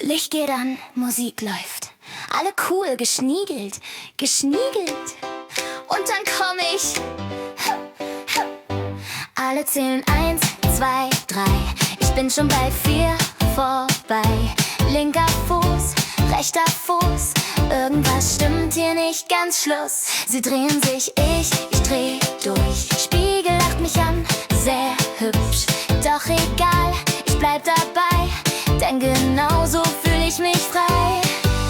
Licht geht an, Musik läuft. Alle cool, geschniegelt. Und dann komm ich. Alle zählen 1, 2, 3. Ich bin schon bei 4 vorbei. Linker Fuß, rechter Fuß. Irgendwas stimmt hier nicht, ganz Schluss. Sie drehen sich, ich dreh durch. Spiegel lacht mich an, sehr hübsch. Doch egal, ich bleib dabei. Denn genau so fühl ich mich frei.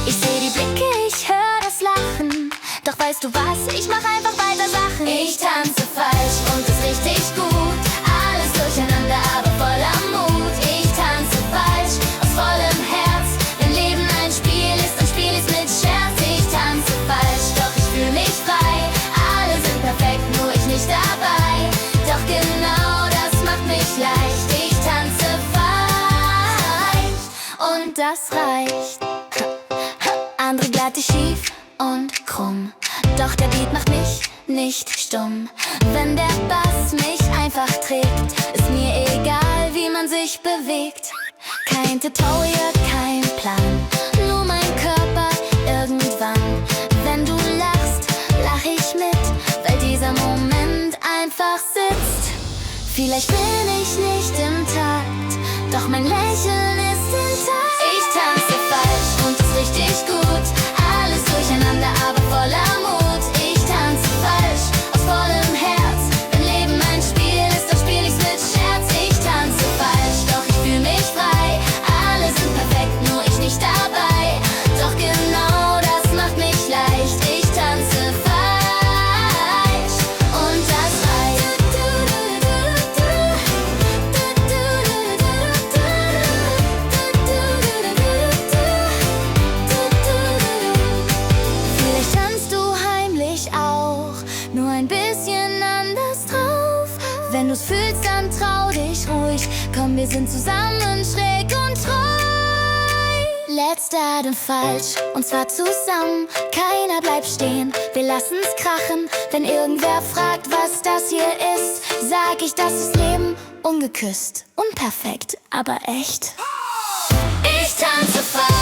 Ich seh die Blicke, ich hör das Lachen. Doch weißt du was, ich mach einfach weiter Sachen. Ich tanze falsch und ist richtig gut. Alles durcheinander, aber voller Mut. Ich tanze falsch, aus vollem Herz. Wenn Leben ein Spiel ist, dann spiel ich's mit Scherz. Ich tanze falsch, doch ich fühl mich frei. Alle sind perfekt, nur ich nicht dabei. Doch genau das macht mich leicht. Ich tanze falsch und das reicht. Andere glatte schief und krumm. Doch der Beat macht mich nicht stumm. Wenn der Bass mich einfach trägt, ist mir egal, wie man sich bewegt. Kein Tutorial, kein Plan, nur mein Körper irgendwann. Wenn du lachst, lach ich mit, weil dieser Moment einfach sitzt. Vielleicht bin ich nicht im Takt, doch mein Lächeln ist intakt. Ich tanze falsch und ist richtig gut. Alles durcheinander, aber voller Mut. Ich tanze falsch, aus vollem Herz. Wenn Leben ein Spiel ist, dann spiel ich's mit Scherz. Ich tanze falsch, doch ich fühl mich frei. Alle sind perfekt, nur ich nicht dabei. Doch genau das macht mich leicht. Ich tanze falsch und das reicht. Vielleicht tanzt du heimlich auch, nur ein bisschen anders drauf. Wenn du's fühlst, dann trau dich ruhig. Komm, wir sind zusammen, schräg und treu. Let's start und falsch, und zwar zusammen. Keiner bleibt stehen, wir lassen's krachen. Wenn irgendwer fragt, was das hier ist, sag ich, das ist Leben ungeküsst. Unperfekt, aber echt. Ich tanze falsch.